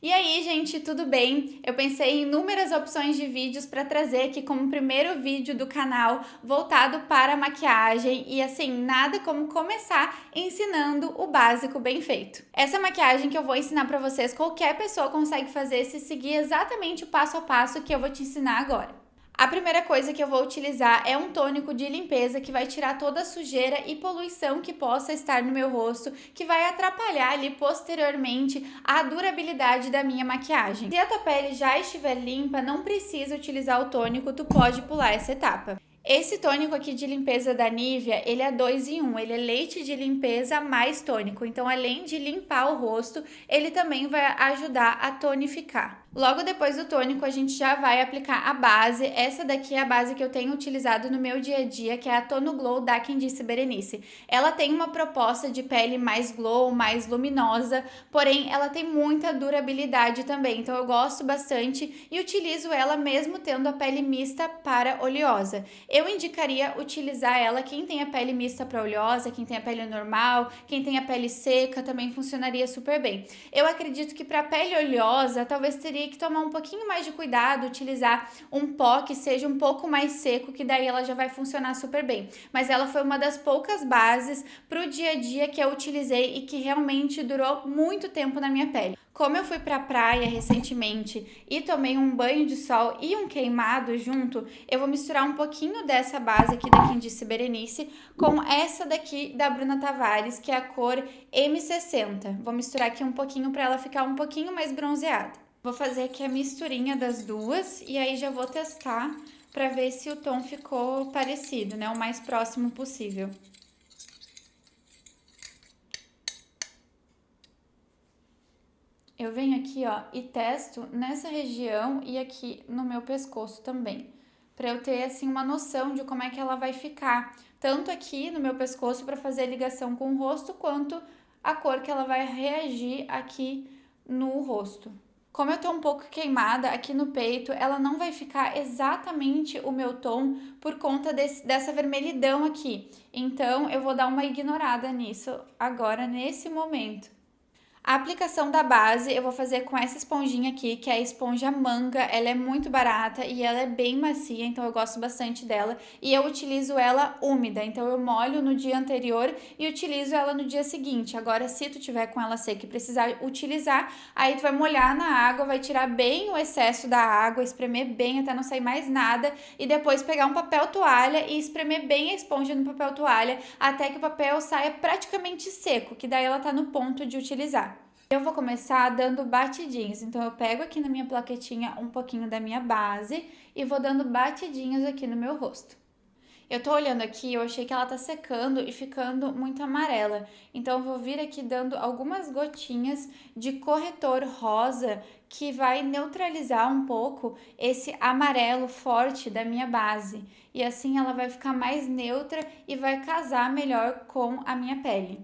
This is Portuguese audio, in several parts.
E aí, gente, tudo bem? Eu pensei em inúmeras opções de vídeos para trazer aqui como primeiro vídeo do canal voltado para maquiagem e assim, nada como começar ensinando o básico bem feito. Essa maquiagem que eu vou ensinar para vocês, qualquer pessoa consegue fazer se seguir exatamente o passo a passo que eu vou te ensinar agora. A primeira coisa que eu vou utilizar é um tônico de limpeza que vai tirar toda a sujeira e poluição que possa estar no meu rosto, que vai atrapalhar ali posteriormente a durabilidade da minha maquiagem. Se a tua pele já estiver limpa, não precisa utilizar o tônico, tu pode pular essa etapa. Esse tônico aqui de limpeza da Nivea, ele é 2 em 1, ele é leite de limpeza mais tônico. Então, além de limpar o rosto, ele também vai ajudar a tonificar. Logo depois do tônico, a gente já vai aplicar a base. Essa daqui é a base que eu tenho utilizado no meu dia a dia, que é a Tono Glow da Candice Berenice. Ela tem uma proposta de pele mais glow, mais luminosa, porém ela tem muita durabilidade também. Então eu gosto bastante e utilizo ela mesmo tendo a pele mista para oleosa. Eu indicaria utilizar ela quem tem a pele mista para oleosa, quem tem a pele normal, quem tem a pele seca, também funcionaria super bem. Eu acredito que para pele oleosa, talvez teria que tomar um pouquinho mais de cuidado, utilizar um pó que seja um pouco mais seco, que daí ela já vai funcionar super bem. Mas ela foi uma das poucas bases para o dia a dia que eu utilizei e que realmente durou muito tempo na minha pele. Como eu fui pra praia recentemente e tomei um banho de sol e um queimado junto, eu vou misturar um pouquinho dessa base aqui da Candice Berenice com essa daqui da Bruna Tavares, que é a cor M60. Vou misturar aqui um pouquinho para ela ficar um pouquinho mais bronzeada. Vou fazer aqui a misturinha das duas e aí já vou testar para ver se o tom ficou parecido, né? O mais próximo possível. Eu venho aqui, ó, e testo nessa região e aqui no meu pescoço também, para eu ter assim uma noção de como é que ela vai ficar, tanto aqui no meu pescoço para fazer a ligação com o rosto, quanto a cor que ela vai reagir aqui no rosto. Como eu tô um pouco queimada aqui no peito, ela não vai ficar exatamente o meu tom por conta dessa vermelhidão aqui. Então, eu vou dar uma ignorada nisso agora, nesse momento. A aplicação da base eu vou fazer com essa esponjinha aqui, que é a esponja manga. Ela é muito barata e ela é bem macia, então eu gosto bastante dela. E eu utilizo ela úmida, então eu molho no dia anterior e utilizo ela no dia seguinte. Agora, se tu tiver com ela seca e precisar utilizar, aí tu vai molhar na água, vai tirar bem o excesso da água, espremer bem até não sair mais nada e depois pegar um papel toalha e espremer bem a esponja no papel toalha até que o papel saia praticamente seco, que daí ela tá no ponto de utilizar. Eu vou começar dando batidinhos, então eu pego aqui na minha plaquetinha um pouquinho da minha base e vou dando batidinhos aqui no meu rosto. Eu tô olhando aqui, eu achei que ela tá secando e ficando muito amarela, então eu vou vir aqui dando algumas gotinhas de corretor rosa que vai neutralizar um pouco esse amarelo forte da minha base. E assim ela vai ficar mais neutra e vai casar melhor com a minha pele.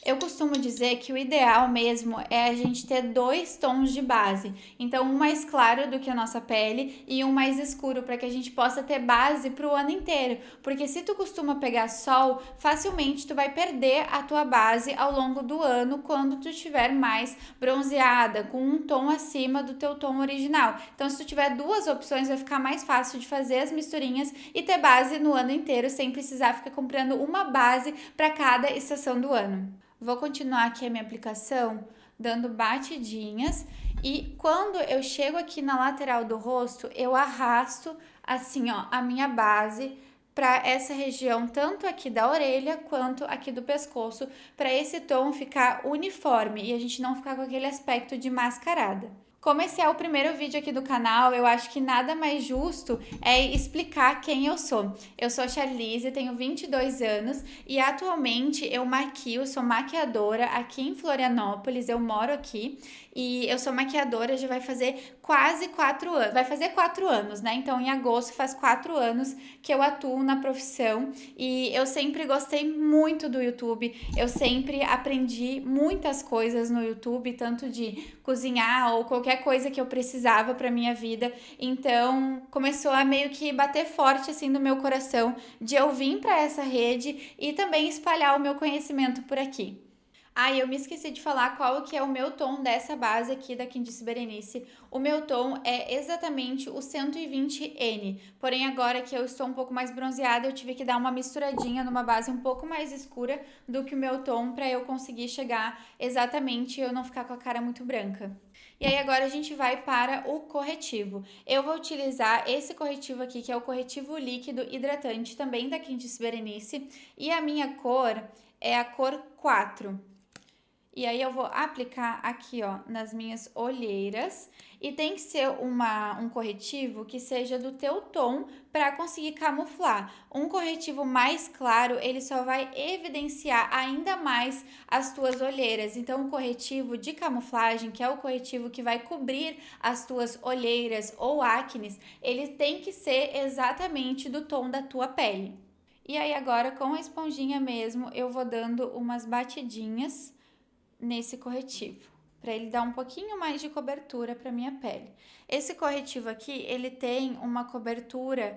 Eu costumo dizer que o ideal mesmo é a gente ter 2 tons de base. Então, um mais claro do que a nossa pele e um mais escuro, para que a gente possa ter base para o ano inteiro. Porque se tu costuma pegar sol, facilmente tu vai perder a tua base ao longo do ano quando tu estiver mais bronzeada, com um tom acima do teu tom original. Então, se tu tiver 2 opções, vai ficar mais fácil de fazer as misturinhas e ter base no ano inteiro, sem precisar ficar comprando uma base para cada estação do ano. Vou continuar aqui a minha aplicação dando batidinhas e quando eu chego aqui na lateral do rosto, eu arrasto assim, ó, a minha base para essa região, tanto aqui da orelha quanto aqui do pescoço, para esse tom ficar uniforme e a gente não ficar com aquele aspecto de mascarada. Como esse é o primeiro vídeo aqui do canal, eu acho que nada mais justo é explicar quem eu sou. Eu sou a Charlize, tenho 22 anos e atualmente eu maquio, sou maquiadora aqui em Florianópolis, eu moro aqui e eu sou maquiadora, já vai fazer quase 4 anos, vai fazer 4 anos, né? Então em agosto faz 4 anos que eu atuo na profissão e eu sempre gostei muito do YouTube, eu sempre aprendi muitas coisas no YouTube, tanto de cozinhar ou qualquer coisa que eu precisava para minha vida. Então, começou a meio que bater forte assim no meu coração de eu vir para essa rede e também espalhar o meu conhecimento por aqui. Ah, e eu me esqueci de falar qual que é o meu tom dessa base aqui da Quindice Berenice. O meu tom é exatamente o 120N. Porém, agora que eu estou um pouco mais bronzeada, eu tive que dar uma misturadinha numa base um pouco mais escura do que o meu tom para eu conseguir chegar exatamente e eu não ficar com a cara muito branca. E aí agora a gente vai para o corretivo. Eu vou utilizar esse corretivo aqui, que é o corretivo líquido hidratante, também da Quindice Berenice, e a minha cor é a cor 4. E aí eu vou aplicar aqui, ó, nas minhas olheiras. E tem que ser um corretivo que seja do teu tom para conseguir camuflar. Um corretivo mais claro, ele só vai evidenciar ainda mais as tuas olheiras. Então, o corretivo de camuflagem, que é o corretivo que vai cobrir as tuas olheiras ou acnes, ele tem que ser exatamente do tom da tua pele. E aí agora, com a esponjinha mesmo, eu vou dando umas batidinhas nesse corretivo, para ele dar um pouquinho mais de cobertura para minha pele. Esse corretivo aqui, ele tem uma cobertura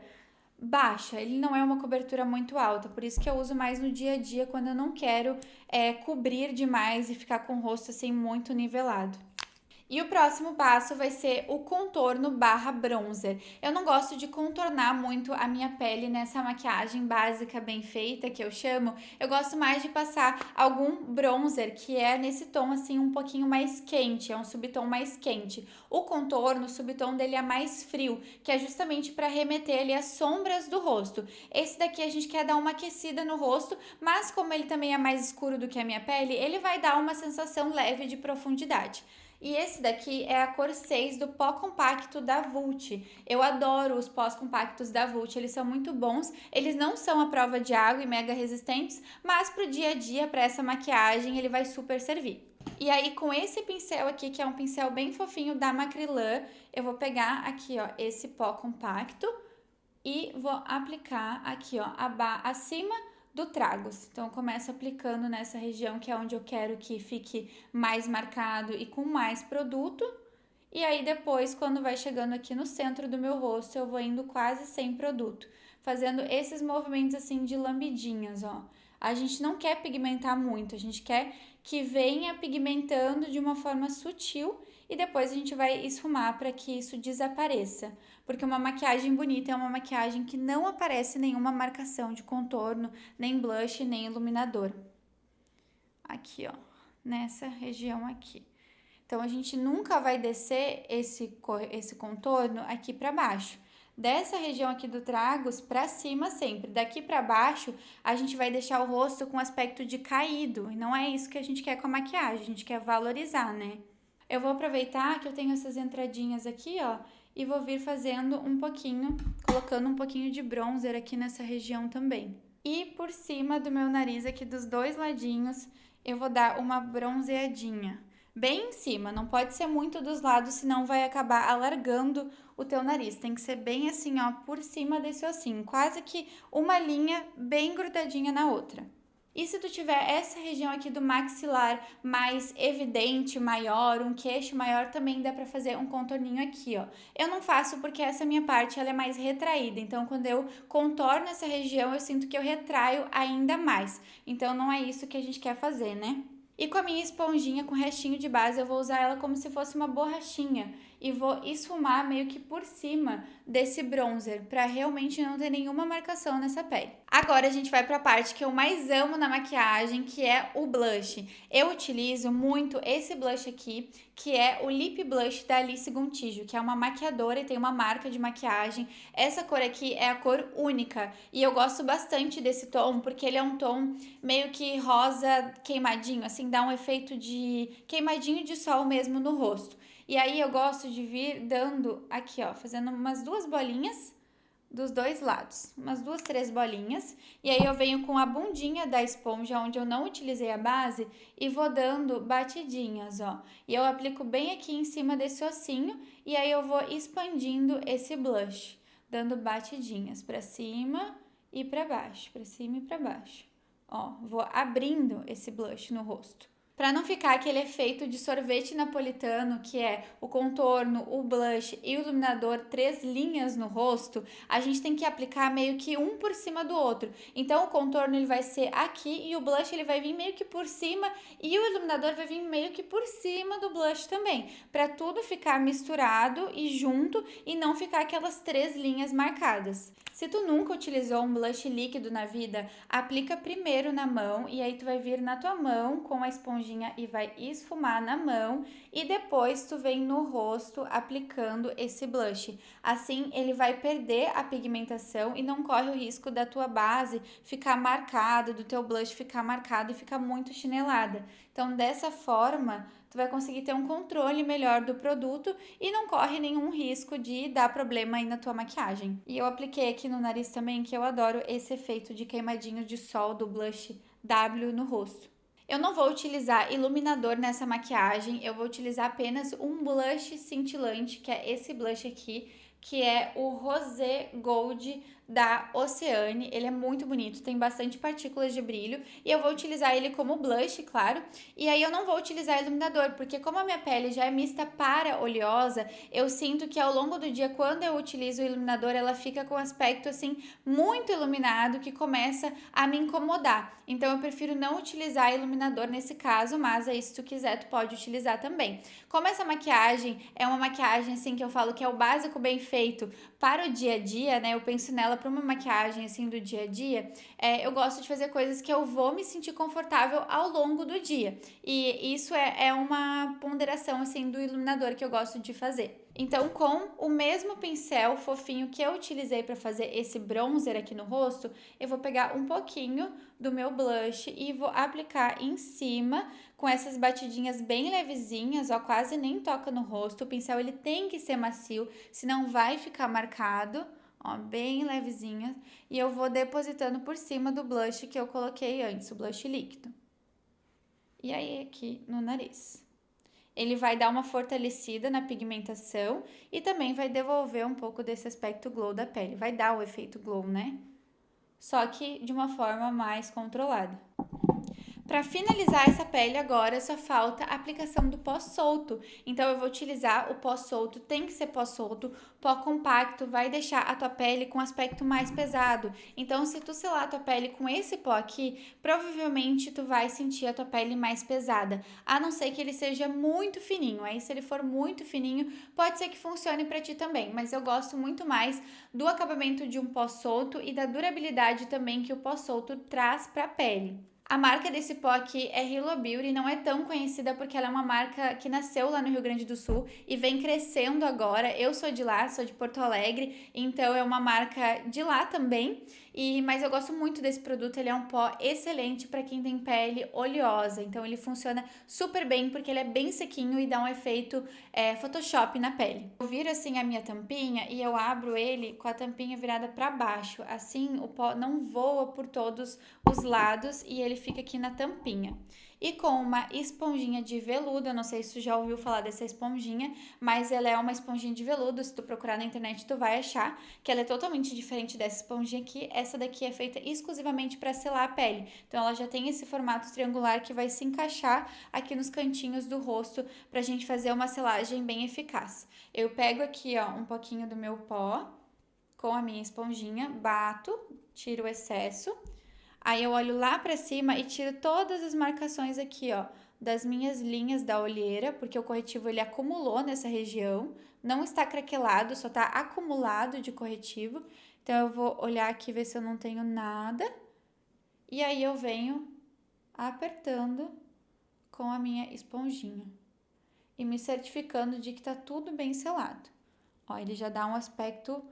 baixa, ele não é uma cobertura muito alta, por isso que eu uso mais no dia a dia quando eu não quero cobrir demais e ficar com o rosto assim muito nivelado. E o próximo passo vai ser o contorno barra bronzer. Eu não gosto de contornar muito a minha pele nessa maquiagem básica bem feita, que eu chamo. Eu gosto mais de passar algum bronzer, que é nesse tom assim um pouquinho mais quente, é um subtom mais quente. O contorno, o subtom dele é mais frio, que é justamente para remeter ali as sombras do rosto. Esse daqui a gente quer dar uma aquecida no rosto, mas como ele também é mais escuro do que a minha pele, ele vai dar uma sensação leve de profundidade. E esse daqui é a cor 6 do pó compacto da Vult. Eu adoro os pós compactos da Vult, eles são muito bons. Eles não são à prova de água e mega resistentes, mas pro dia a dia, para essa maquiagem, ele vai super servir. E aí, com esse pincel aqui, que é um pincel bem fofinho da Macrylan, eu vou pegar aqui, ó, esse pó compacto e vou aplicar aqui, ó, acima do tragos. Então, eu começo aplicando nessa região que é onde eu quero que fique mais marcado e com mais produto. E aí, depois, quando vai chegando aqui no centro do meu rosto, eu vou indo quase sem produto, fazendo esses movimentos assim de lambidinhas, ó. A gente não quer pigmentar muito, a gente quer que venha pigmentando de uma forma sutil e depois a gente vai esfumar para que isso desapareça. Porque uma maquiagem bonita é uma maquiagem que não aparece nenhuma marcação de contorno, nem blush, nem iluminador. Aqui, ó, nessa região aqui. Então, a gente nunca vai descer esse contorno aqui para baixo. Dessa região aqui do tragos para cima sempre. Daqui para baixo, a gente vai deixar o rosto com aspecto de caído. E não é isso que a gente quer com a maquiagem, a gente quer valorizar, né? Eu vou aproveitar que eu tenho essas entradinhas aqui, ó, e vou vir fazendo um pouquinho, colocando um pouquinho de bronzer aqui nessa região também. E por cima do meu nariz aqui dos dois ladinhos, eu vou dar uma bronzeadinha. Bem em cima, não pode ser muito dos lados, senão vai acabar alargando o teu nariz. Tem que ser bem assim, ó, por cima desse ossinho, quase que uma linha bem grudadinha na outra. E se tu tiver essa região aqui do maxilar mais evidente, maior, um queixo maior, também dá pra fazer um contorninho aqui, ó. Eu não faço porque essa minha parte, ela é mais retraída, então quando eu contorno essa região, eu sinto que eu retraio ainda mais. Então não é isso que a gente quer fazer, né? E com a minha esponjinha com restinho de base, eu vou usar ela como se fosse uma borrachinha e vou esfumar meio que por cima desse bronzer, para realmente não ter nenhuma marcação nessa pele. Agora a gente vai para a parte que eu mais amo na maquiagem, que é o blush. Eu utilizo muito esse blush aqui, que é o Lip Blush da Alice Gontijo, que é uma maquiadora e tem uma marca de maquiagem. Essa cor aqui é a cor única e eu gosto bastante desse tom, porque ele é um tom meio que rosa queimadinho, assim, dá um efeito de queimadinho de sol mesmo no rosto. E aí eu gosto de vir dando aqui, ó, fazendo umas duas bolinhas dos dois lados, umas duas, três bolinhas, e aí eu venho com a bundinha da esponja, onde eu não utilizei a base, e vou dando batidinhas, ó. E eu aplico bem aqui em cima desse ossinho, e aí eu vou expandindo esse blush, dando batidinhas pra cima e pra baixo, pra cima e pra baixo. Ó, vou abrindo esse blush no rosto. Para não ficar aquele efeito de sorvete napolitano, que é o contorno, o blush e o iluminador, 3 linhas no rosto, a gente tem que aplicar meio que um por cima do outro. Então o contorno ele vai ser aqui e o blush ele vai vir meio que por cima e o iluminador vai vir meio que por cima do blush também, para tudo ficar misturado e junto e não ficar aquelas 3 linhas marcadas. Se tu nunca utilizou um blush líquido na vida, aplica primeiro na mão e aí tu vai vir na tua mão com a esponjinha e vai esfumar na mão e depois tu vem no rosto aplicando esse blush. Assim ele vai perder a pigmentação e não corre o risco da tua base ficar marcada, do teu blush ficar marcado e ficar muito chinelada. Então dessa forma tu vai conseguir ter um controle melhor do produto e não corre nenhum risco de dar problema aí na tua maquiagem. E eu apliquei aqui no nariz também, que eu adoro esse efeito de queimadinho de sol do blush W no rosto. Eu não vou utilizar iluminador nessa maquiagem, eu vou utilizar apenas um blush cintilante, que é esse blush aqui, que é o Rosé Gold da Oceane. Ele é muito bonito, tem bastante partículas de brilho e eu vou utilizar ele como blush, claro. E aí eu não vou utilizar iluminador, porque como a minha pele já é mista para oleosa, eu sinto que ao longo do dia, quando eu utilizo o iluminador, ela fica com um aspecto assim muito iluminado que começa a me incomodar. Então eu prefiro não utilizar iluminador nesse caso, mas aí se tu quiser tu pode utilizar também. Como essa maquiagem é uma maquiagem assim que eu falo que é o básico bem feito para o dia a dia, né? Eu penso nela para uma maquiagem assim do dia a dia. Eu gosto de fazer coisas que eu vou me sentir confortável ao longo do dia. E isso é uma ponderação assim do iluminador que eu gosto de fazer. Então, com o mesmo pincel fofinho que eu utilizei para fazer esse bronzer aqui no rosto, eu vou pegar um pouquinho do meu blush e vou aplicar em cima com essas batidinhas bem levezinhas, ó, quase nem toca no rosto. O pincel ele tem que ser macio, senão vai ficar marcado, ó, bem levezinha. E eu vou depositando por cima do blush que eu coloquei antes, o blush líquido. E aí aqui no nariz. Ele vai dar uma fortalecida na pigmentação e também vai devolver um pouco desse aspecto glow da pele. Vai dar o efeito glow, né? Só que de uma forma mais controlada. Para finalizar essa pele agora, só falta a aplicação do pó solto. Então eu vou utilizar o pó solto, tem que ser pó solto, pó compacto, vai deixar a tua pele com aspecto mais pesado. Então se tu selar a tua pele com esse pó aqui, provavelmente tu vai sentir a tua pele mais pesada, a não ser que ele seja muito fininho. Aí se ele for muito fininho, pode ser que funcione para ti também, mas eu gosto muito mais do acabamento de um pó solto e da durabilidade também que o pó solto traz para a pele. A marca desse pó aqui é Hello Beauty, não é tão conhecida porque ela é uma marca que nasceu lá no Rio Grande do Sul e vem crescendo agora. Eu sou de lá, sou de Porto Alegre, então é uma marca de lá também. Mas eu gosto muito desse produto, ele é um pó excelente para quem tem pele oleosa. Então ele funciona super bem porque ele é bem sequinho e dá um efeito Photoshop na pele. Eu viro assim a minha tampinha e eu abro ele com a tampinha virada para baixo. Assim o pó não voa por todos os lados e ele fica aqui na tampinha. E com uma esponjinha de veludo, eu não sei se tu já ouviu falar dessa esponjinha, mas ela é uma esponjinha de veludo, se tu procurar na internet tu vai achar que ela é totalmente diferente dessa esponjinha aqui. Essa daqui é feita exclusivamente para selar a pele, então ela já tem esse formato triangular que vai se encaixar aqui nos cantinhos do rosto pra gente fazer uma selagem bem eficaz. Eu pego aqui, ó, um pouquinho do meu pó com a minha esponjinha, bato, tiro o excesso. Aí eu olho lá pra cima e tiro todas as marcações aqui, ó, das minhas linhas da olheira, porque o corretivo ele acumulou nessa região, não está craquelado, só tá acumulado de corretivo. Então eu vou olhar aqui ver se eu não tenho nada. E aí eu venho apertando com a minha esponjinha e me certificando de que tá tudo bem selado. Ó, ele já dá um aspecto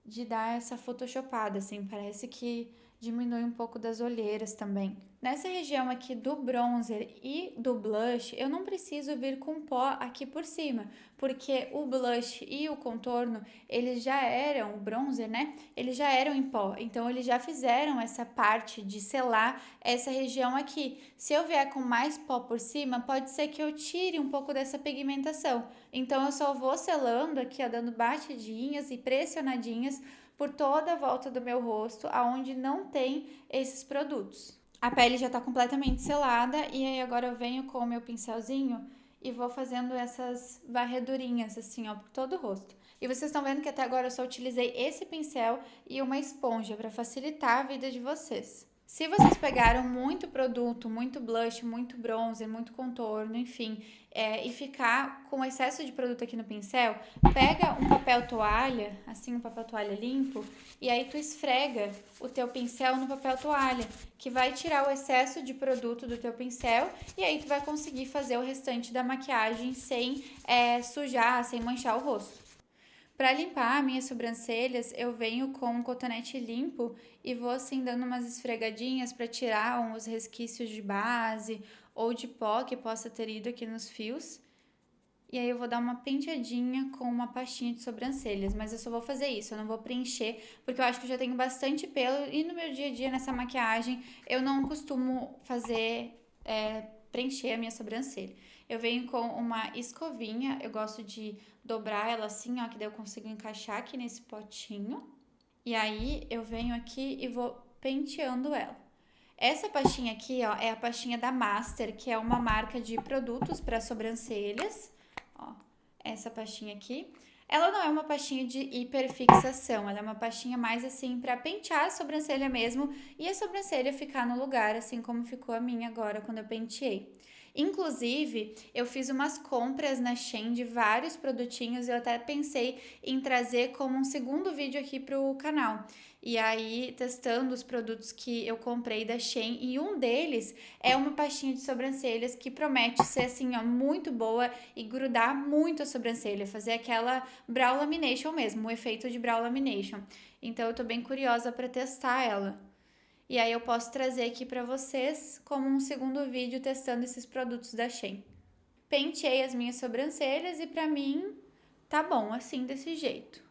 de dar essa photoshopada, assim, parece que diminui um pouco das olheiras também. Nessa região aqui do bronzer e do blush, eu não preciso vir com pó aqui por cima, porque o blush e o contorno, eles já eram, o bronzer, né? Eles já eram em pó, então eles já fizeram essa parte de selar essa região aqui. Se eu vier com mais pó por cima, pode ser que eu tire um pouco dessa pigmentação. Então eu só vou selando aqui, ó, dando batidinhas e pressionadinhas por toda a volta do meu rosto, aonde não tem esses produtos. A pele já tá completamente selada e aí agora eu venho com o meu pincelzinho e vou fazendo essas varredurinhas assim, ó, por todo o rosto. E vocês estão vendo que até agora eu só utilizei esse pincel e uma esponja para facilitar a vida de vocês. Se vocês pegaram muito produto, muito blush, muito bronzer, muito contorno, enfim, e ficar com excesso de produto aqui no pincel, pega um papel toalha, assim, um papel toalha limpo, e aí tu esfrega o teu pincel no papel toalha, que vai tirar o excesso de produto do teu pincel, e aí tu vai conseguir fazer o restante da maquiagem sem sujar, sem manchar o rosto. Para limpar minhas sobrancelhas, eu venho com um cotonete limpo e vou assim dando umas esfregadinhas para tirar os resquícios de base ou de pó que possa ter ido aqui nos fios. E aí eu vou dar uma penteadinha com uma pastinha de sobrancelhas, mas eu só vou fazer isso, eu não vou preencher, porque eu acho que eu já tenho bastante pelo e no meu dia a dia nessa maquiagem eu não costumo fazer preencher a minha sobrancelha. Eu venho com uma escovinha, eu gosto de dobrar ela assim, ó, que daí eu consigo encaixar aqui nesse potinho. E aí eu venho aqui e vou penteando ela. Essa pastinha aqui, ó, é a pastinha da Master, que é uma marca de produtos para sobrancelhas. Ó, essa pastinha aqui. Ela não é uma pastinha de hiperfixação, ela é uma pastinha mais assim para pentear a sobrancelha mesmo e a sobrancelha ficar no lugar, assim como ficou a minha agora quando eu penteei. Inclusive, eu fiz umas compras na Shein de vários produtinhos e eu até pensei em trazer como um segundo vídeo aqui pro canal. E aí, testando os produtos que eu comprei da Shein, e um deles é uma pastinha de sobrancelhas que promete ser assim, ó, muito boa e grudar muito a sobrancelha, fazer aquela brow lamination mesmo, o efeito de brow lamination. Então eu tô bem curiosa para testar ela. E aí eu posso trazer aqui para vocês como um segundo vídeo testando esses produtos da Shein. Penteei as minhas sobrancelhas e para mim tá bom assim desse jeito.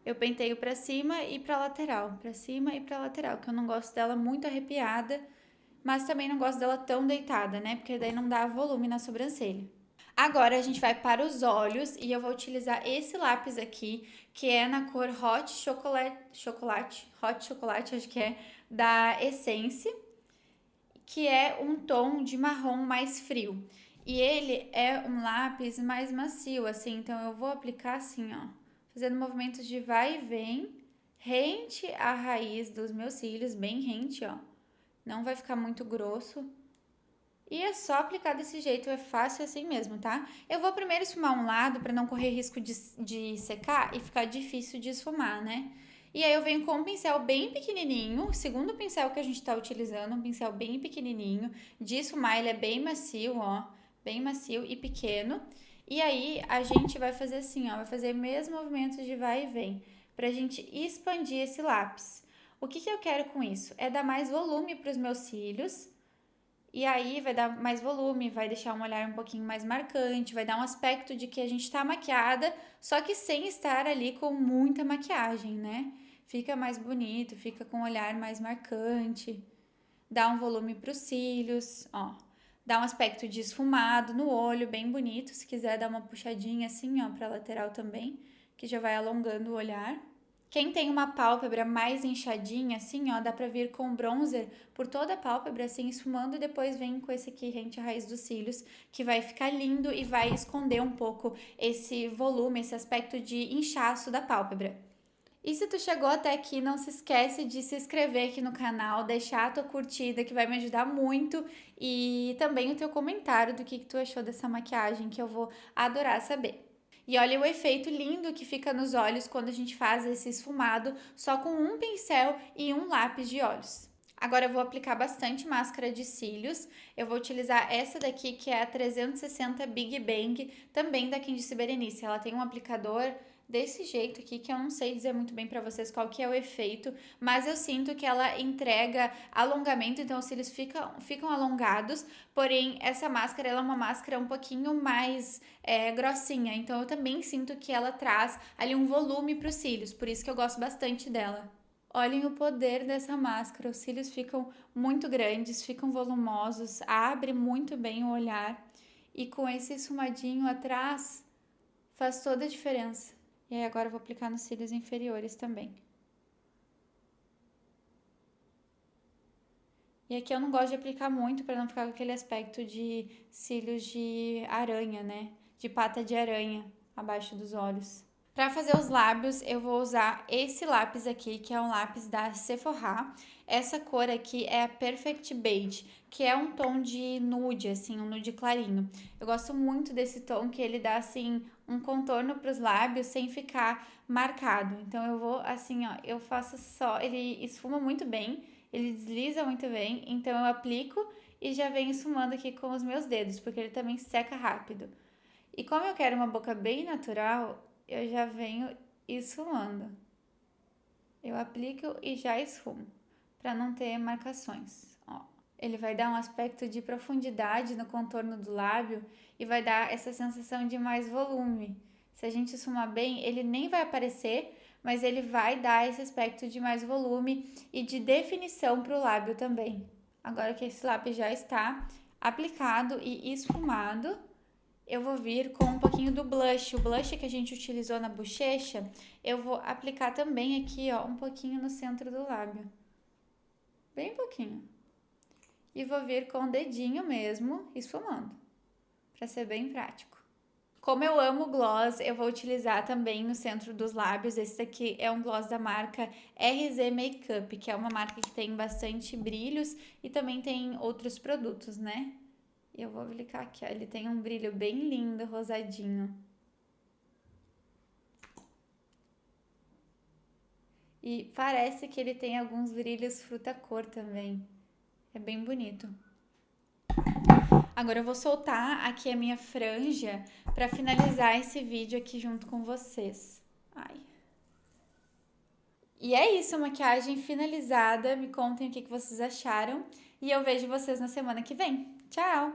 Eu penteio para cima e para lateral, para cima e para lateral, que eu não gosto dela muito arrepiada, mas também não gosto dela tão deitada, né? Porque daí não dá volume na sobrancelha. Agora a gente vai para os olhos e eu vou utilizar esse lápis aqui, que é na cor Hot Hot Chocolate, acho que é, da Essence, que é um tom de marrom mais frio. E ele é um lápis mais macio, assim, então eu vou aplicar assim, ó, fazendo movimentos de vai e vem, rente à raiz dos meus cílios, bem rente, ó. Não vai ficar muito grosso. E é só aplicar desse jeito, é fácil assim mesmo, tá? Eu vou primeiro esfumar um lado para não correr risco de secar e ficar difícil de esfumar, né? E aí eu venho com um pincel bem pequenininho, o segundo pincel que a gente tá utilizando, um pincel bem pequenininho. De esfumar ele é bem macio, ó, bem macio e pequeno. E aí a gente vai fazer assim, ó, vai fazer mesmo movimentos de vai e vem, pra gente expandir esse lápis. O que que eu quero com isso? É dar mais volume para os meus cílios. E aí vai dar mais volume, vai deixar um olhar um pouquinho mais marcante, vai dar um aspecto de que a gente tá maquiada, só que sem estar ali com muita maquiagem, né? Fica mais bonito, fica com um olhar mais marcante, dá um volume pros cílios, ó. Dá um aspecto de esfumado no olho, bem bonito. Se quiser dar uma puxadinha assim, ó, pra lateral também, que já vai alongando o olhar. Quem tem uma pálpebra mais inchadinha, assim, ó, dá pra vir com bronzer por toda a pálpebra, assim, esfumando, e depois vem com esse aqui rente à raiz dos cílios, que vai ficar lindo e vai esconder um pouco esse volume, esse aspecto de inchaço da pálpebra. E se tu chegou até aqui, não se esquece de se inscrever aqui no canal, deixar a tua curtida, que vai me ajudar muito, e também o teu comentário do que tu achou dessa maquiagem, que eu vou adorar saber. E olha o efeito lindo que fica nos olhos quando a gente faz esse esfumado só com um pincel e um lápis de olhos. Agora eu vou aplicar bastante máscara de cílios. Eu vou utilizar essa daqui, que é a 360 Big Bang, também da Candice Berenice. Ela tem um aplicador desse jeito aqui, que eu não sei dizer muito bem pra vocês qual que é o efeito, mas eu sinto que ela entrega alongamento, então os cílios ficam alongados, porém essa máscara, ela é uma máscara um pouquinho mais grossinha, então eu também sinto que ela traz ali um volume pros cílios, por isso que eu gosto bastante dela. Olhem o poder dessa máscara, os cílios ficam muito grandes, ficam volumosos, abre muito bem o olhar, e com esse esfumadinho atrás faz toda a diferença. E aí agora eu vou aplicar nos cílios inferiores também. E aqui eu não gosto de aplicar muito para não ficar com aquele aspecto de cílios de aranha, né? De pata de aranha abaixo dos olhos. Para fazer os lábios, eu vou usar esse lápis aqui, que é um lápis da Sephora. Essa cor aqui é a Perfect Beige, que é um tom de nude, assim, um nude clarinho. Eu gosto muito desse tom, que ele dá, assim, um contorno para os lábios sem ficar marcado. Então, eu vou, assim, ó, eu faço só... Ele esfuma muito bem, ele desliza muito bem, então eu aplico e já venho esfumando aqui com os meus dedos, porque ele também seca rápido. E como eu quero uma boca bem natural, eu já venho esfumando. Eu aplico e já esfumo, para não ter marcações. Ó, ele vai dar um aspecto de profundidade no contorno do lábio e vai dar essa sensação de mais volume. Se a gente esfumar bem, ele nem vai aparecer, mas ele vai dar esse aspecto de mais volume e de definição para o lábio também. Agora que esse lápis já está aplicado e esfumado, eu vou vir com um pouquinho do blush. O blush que a gente utilizou na bochecha, eu vou aplicar também aqui, ó, um pouquinho no centro do lábio. Bem pouquinho. E vou vir com o dedinho mesmo, esfumando, para ser bem prático. Como eu amo gloss, eu vou utilizar também no centro dos lábios. Esse daqui é um gloss da marca RZ Makeup, que é uma marca que tem bastante brilhos e também tem outros produtos, né? E eu vou aplicar aqui, ó. Ele tem um brilho bem lindo, rosadinho. E parece que ele tem alguns brilhos fruta-cor também. É bem bonito. Agora eu vou soltar aqui a minha franja para finalizar esse vídeo aqui junto com vocês. Ai. E é isso, maquiagem finalizada. Me contem o que vocês acharam. E eu vejo vocês na semana que vem. Tchau!